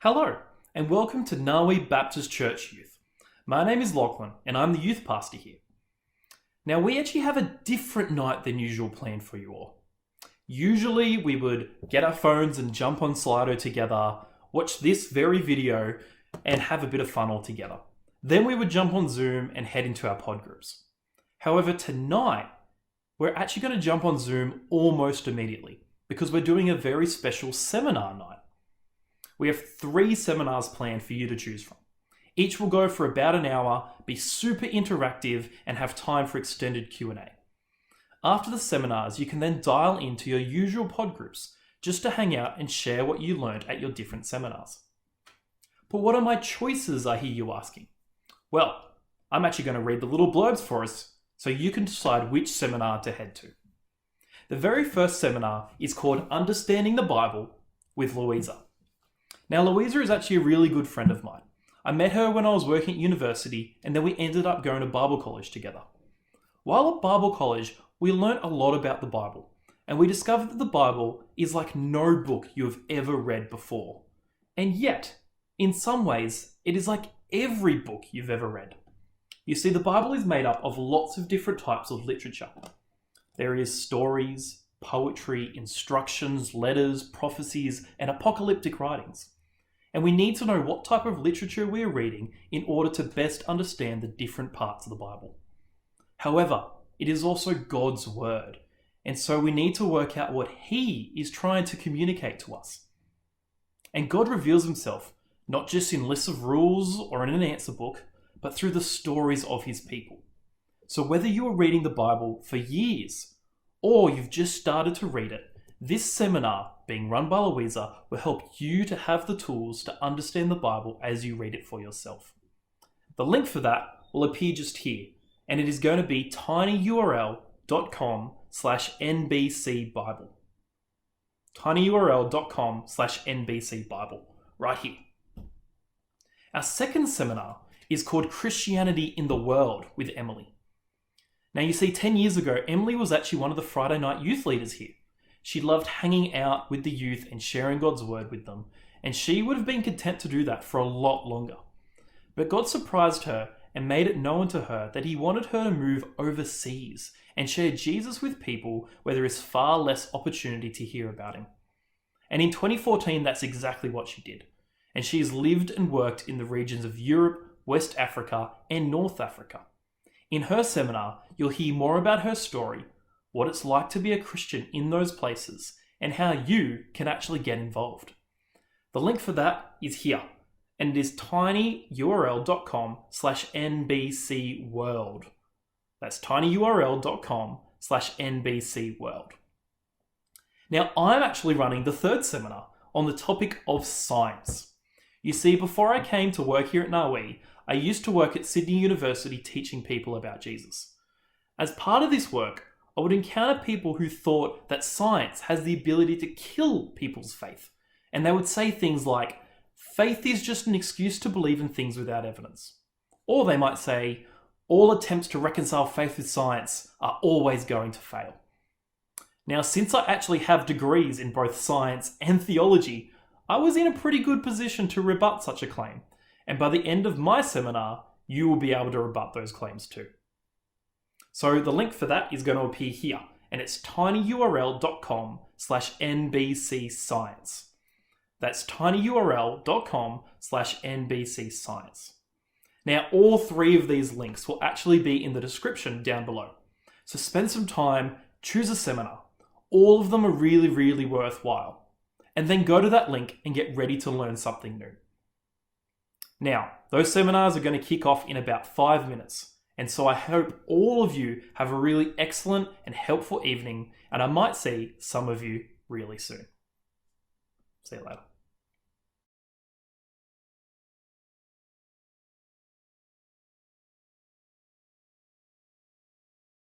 Hello, and welcome to Narwee Baptist Church Youth. My name is Lachlan, and I'm the youth pastor here. Now, we actually have a different night than usual planned for you all. Usually, we would get our phones and jump on Slido together, watch this very video, and have a bit of fun all together. Then we would jump on Zoom and head into our pod groups. However, tonight, we're actually going to jump on Zoom almost immediately because we're doing a very special seminar night. We have 3 seminars planned for you to choose from. Each will go for about an hour, be super interactive, and have time for extended Q&A. After the seminars, you can then dial into your usual pod groups just to hang out and share what you learned at your different seminars. But what are my choices, I hear you asking? Well, I'm actually going to read the little blurbs for us so you can decide which seminar to head to. The very first seminar is called Understanding the Bible with Louisa. Now, Louisa is actually a really good friend of mine. I met her when I was working at university, and then we ended up going to Bible college together. While at Bible college, we learnt a lot about the Bible, and we discovered that the Bible is like no book you have ever read before. And yet, in some ways, it is like every book you've ever read. You see, the Bible is made up of lots of different types of literature. There is stories, poetry, instructions, letters, prophecies, and apocalyptic writings. And we need to know what type of literature we are reading in order to best understand the different parts of the Bible. However, it is also God's word, and so we need to work out what He is trying to communicate to us. And God reveals Himself not just in lists of rules or in an answer book, but through the stories of His people. So whether you are reading the Bible for years, or you've just started to read it, this seminar, being run by Louisa, will help you to have the tools to understand the Bible as you read it for yourself. The link for that will appear just here, and it is going to be tinyurl.com/NBCBible. tinyurl.com/NBCBible, right here. Our second seminar is called Christianity in the World with Emily. Now, you see, 10 years ago, Emily was actually one of the Friday night youth leaders here. She loved hanging out with the youth and sharing God's word with them, and she would have been content to do that for a lot longer. But God surprised her and made it known to her that He wanted her to move overseas and share Jesus with people where there is far less opportunity to hear about Him. And in 2014, that's exactly what she did. And she has lived and worked in the regions of Europe, West Africa, and North Africa. In her seminar, you'll hear more about her story, what it's like to be a Christian in those places, and how you can actually get involved. The link for that is here, and it is tinyurl.com/NBCWorld. That's tinyurl.com/NBCWorld. Now, I'm actually running the third seminar on the topic of science. You see, before I came to work here at Narwee, I used to work at Sydney University teaching people about Jesus. As part of this work, I would encounter people who thought that science has the ability to kill people's faith. And they would say things like, faith is just an excuse to believe in things without evidence. Or they might say, all attempts to reconcile faith with science are always going to fail. Now, since I actually have degrees in both science and theology, I was in a pretty good position to rebut such a claim. And by the end of my seminar, you will be able to rebut those claims too. So the link for that is going to appear here, and it's tinyurl.com/NBCScience. That's tinyurl.com/NBCScience. Now, all 3 of these links will actually be in the description down below. So spend some time, choose a seminar. All of them are really, really worthwhile. And then go to that link and get ready to learn something new. Now, those seminars are going to kick off in about 5 minutes. And so I hope all of you have a really excellent and helpful evening, and I might see some of you really soon. See you later.